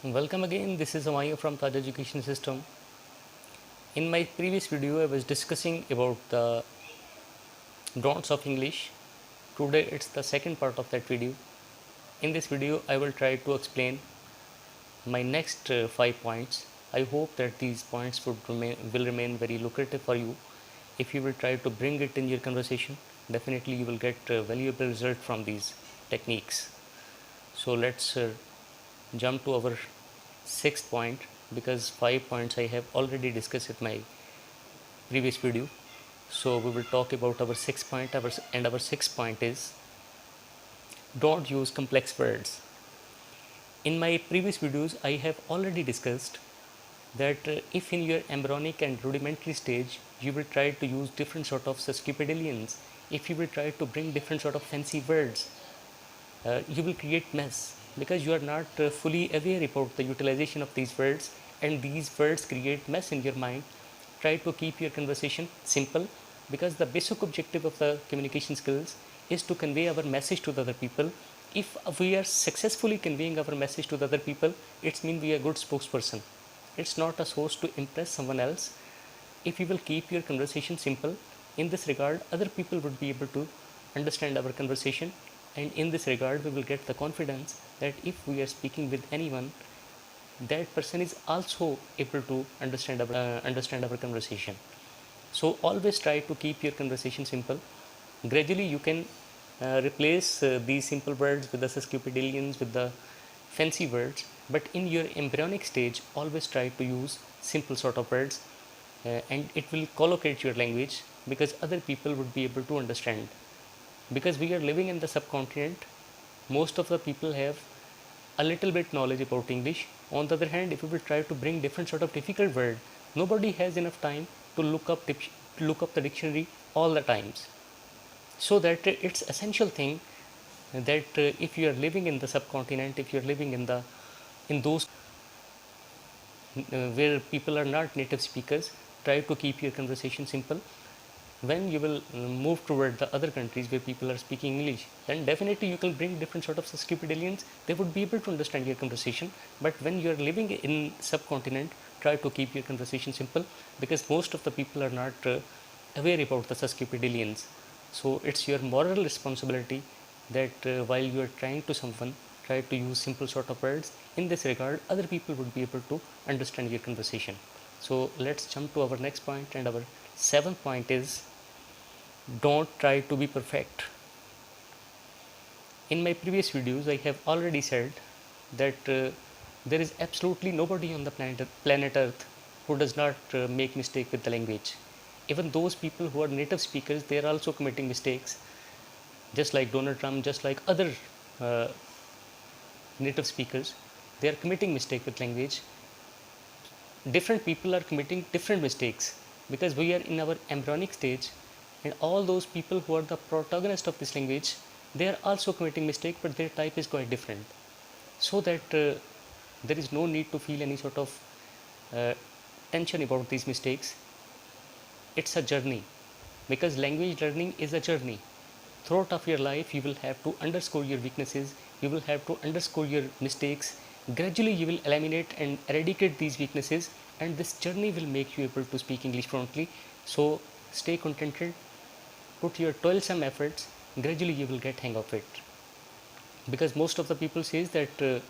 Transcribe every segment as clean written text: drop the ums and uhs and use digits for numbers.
Welcome again, this is Amaya from Taj Education System. In my previous video, I was discussing about the don'ts of English. Today, it's the second part of that video. In this video, I will try to explain my next 5 points. I hope that these points will remain very lucrative for you. If you will try to bring it in your conversation, definitely you will get a valuable result from these techniques. So let's jump to our sixth point, because 5 points I have already discussed in my previous video. So we will talk about our sixth point, and our sixth point is don't use complex words. In my previous videos, I have already discussed that if in your embryonic and rudimentary stage you will try to use different sort of sesquipedalians, if you will try to bring different sort of fancy words, you will create mess, because you are not fully aware about the utilization of these words, and these words create mess in your mind. Try to keep your conversation simple, because the basic objective of the communication skills is to convey our message to the other people. If we are successfully conveying our message to the other people, it means we are a good spokesperson. It's not a source to impress someone else. If you will keep your conversation simple, in this regard other people would be able to understand our conversation, and in this regard we will get the confidence that if we are speaking with anyone, that person is also able to understand our conversation. So always try to keep your conversation simple. Gradually you can replace these simple words with the sesquipedalians, with the fancy words, but in your embryonic stage always try to use simple sort of words, and it will collocate your language, because other people would be able to understand. Because we are living in the subcontinent, most of the people have a little bit knowledge about English. On the other hand, if you will try to bring different sort of difficult word, nobody has enough time to look up the dictionary all the times. So that it's essential thing that if you are living in the subcontinent, if you are living in those where people are not native speakers, try to keep your conversation simple. When you will move toward the other countries where people are speaking English, then definitely you can bring different sort of sesquipedalians. They would be able to understand your conversation. But when you are living in subcontinent, try to keep your conversation simple, because most of the people are not aware about the sesquipedalians. So it's your moral responsibility that while you are trying to someone, try to use simple sort of words. In this regard, other people would be able to understand your conversation. So let's jump to our next point, and our seventh point is don't try to be perfect. In my previous videos, I have already said that there is absolutely nobody on the planet Earth who does not make mistake with the language. Even those people who are native speakers, they are also committing mistakes, just like Donald Trump, just like other uh, native speakers. They are committing mistake with language. Different people are committing different mistakes, because we are in our embryonic stage, and all those people who are the protagonist of this language, they are also committing mistake, but their type is quite different. So that there is no need to feel any sort of uh, tension about these mistakes. It's a journey, because language learning is a journey. Throughout of your life, you will have to underscore your weaknesses, you will have to underscore your mistakes. Gradually you will eliminate and eradicate these weaknesses, and this journey will make you able to speak English fluently. So stay contented, put your toilsome efforts, gradually you will get hang of it. Because most of the people says that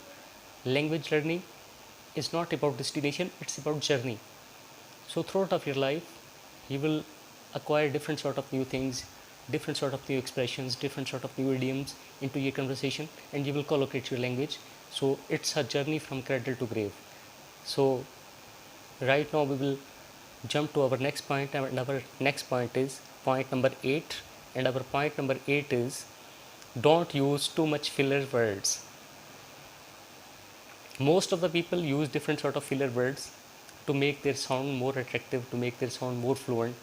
language learning is not about destination, it's about journey. So throughout of your life, you will acquire different sort of new things, different sort of new expressions, different sort of new idioms into your conversation, and you will collocate your language. So it's a journey from cradle to grave. So right now we will jump to our next point, and our next point is point number 8, and our point number 8 is don't use too much filler words. Most of the people use different sort of filler words to make their sound more attractive, to make their sound more fluent,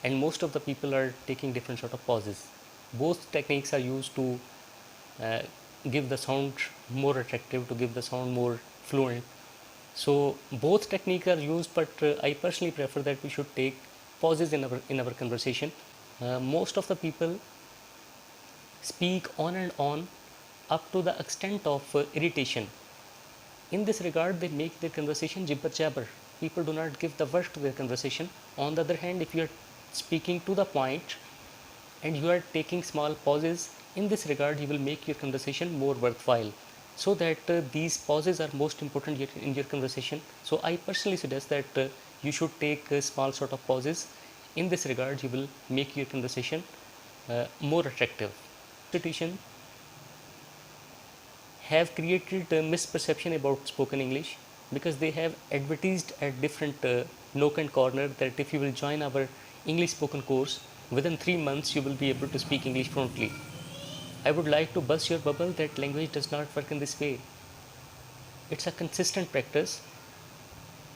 and most of the people are taking different sort of pauses. Both techniques are used to uh, give the sound more attractive, to give the sound more fluent. So both techniques are used, but I personally prefer that we should take pauses in our conversation. Most of the people speak on and on up to the extent of irritation. In this regard, they make their conversation jibber jabber. People do not give the worth to their conversation. On the other hand, if you are speaking to the point and you are taking small pauses, in this regard you will make your conversation more worthwhile. So that these pauses are most important in your conversation. So I personally suggest that you should take small sort of pauses. In this regard, you will make your conversation more attractive. Institution have created a misperception about spoken English because they have advertised at different nook and corner that if you will join our English spoken course, within 3 months you will be able to speak English fluently. I would like to burst your bubble that language does not work in this way. It's a consistent practice.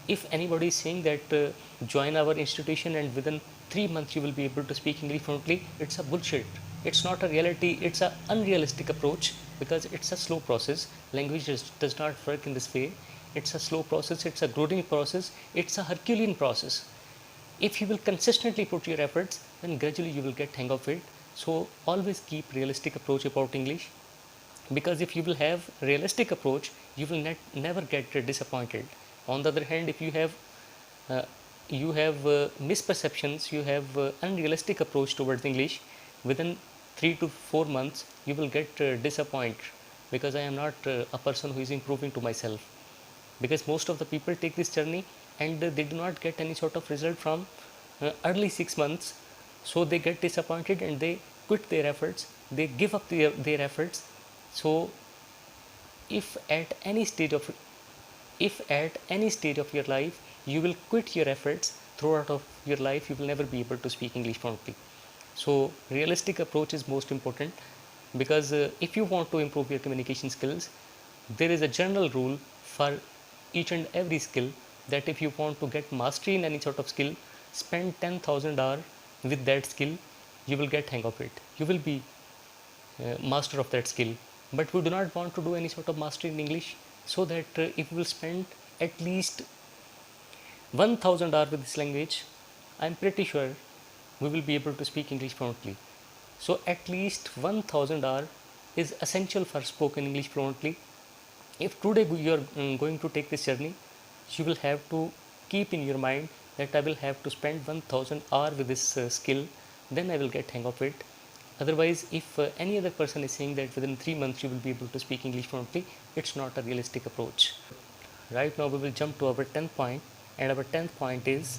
If anybody is saying that join our institution and within 3 months you will be able to speak English fluently, it's a bullshit. It's not a reality, it's an unrealistic approach because it's a slow process. Language does not work in this way. It's a slow process, it's a growing process, it's a Herculean process. If you will consistently put your efforts, then gradually you will get hang of it. So always keep realistic approach about English, because if you will have realistic approach, you will never get disappointed. On the other hand, if you have misperceptions, you have unrealistic approach towards English, within 3 to 4 months you will get disappointed, because I am not a person who is improving to myself. Because most of the people take this journey and they do not get any sort of result from early 6 months, so they get disappointed and they quit their efforts, they give up their efforts. So if at any stage of your life you will quit your efforts, throughout of your life you will never be able to speak English fluently. So realistic approach is most important, because if you want to improve your communication skills, there is a general rule for each and every skill that if you want to get mastery in any sort of skill, spend 10,000 hours with that skill, you will get hang of it, you will be master of that skill. But we do not want to do any sort of mastery in English, so that if we will spend at least 1000 hours with this language, I am pretty sure we will be able to speak English fluently. So at least 1000 hours is essential for spoken English fluently. If today you are going to take this journey, you will have to keep in your mind that I will have to spend 1000 hours with this skill, then I will get hang of it. Otherwise, if any other person is saying that within 3 months you will be able to speak English fluently, it's not a realistic approach. Right now we will jump to our 10th point, and our 10th point is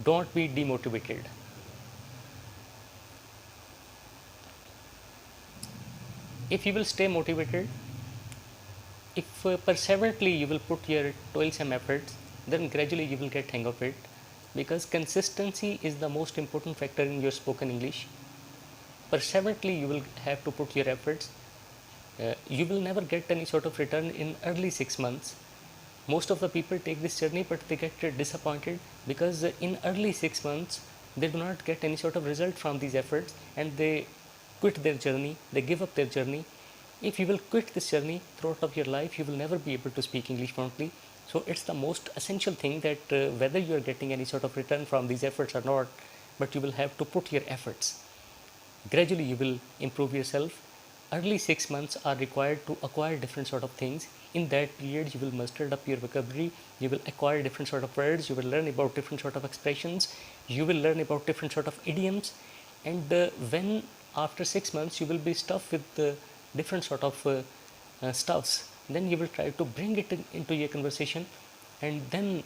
don't be demotivated. If you will stay motivated, if perseveringly you will put your toilsome efforts, then gradually you will get hang of it, because consistency is the most important factor in your spoken English. Perseveringly you will have to put your efforts. You will never get any sort of return in early 6 months. Most of the people take this journey but they get disappointed, because in early 6 months they do not get any sort of result from these efforts and they quit their journey, they give up their journey. If you will quit this journey throughout of your life, you will never be able to speak English fluently. So it's the most essential thing that whether you are getting any sort of return from these efforts or not, but you will have to put your efforts. Gradually you will improve yourself. Early 6 months are required to acquire different sort of things. In that period you will muster up your vocabulary, you will acquire different sort of words, you will learn about different sort of expressions, you will learn about different sort of idioms, and when after 6 months you will be stuffed with different sort of stuffs, then you will try to bring it into your conversation, and then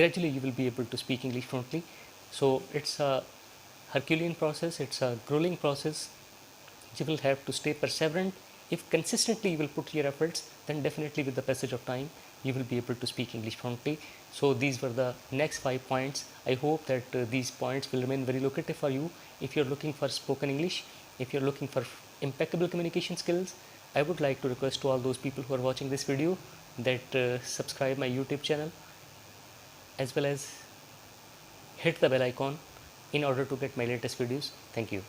gradually you will be able to speak English fluently. So it's a Herculean process, it's a grueling process. You will have to stay perseverant. If consistently you will put your efforts, then definitely with the passage of time you will be able to speak English fluently. So these were the next 5 points. I hope that these points will remain very lucrative for you if you're looking for spoken English, if you're looking for impeccable communication skills. I would like to request to all those people who are watching this video that subscribe my YouTube channel, as well as hit the bell icon in order to get my latest videos. Thank you.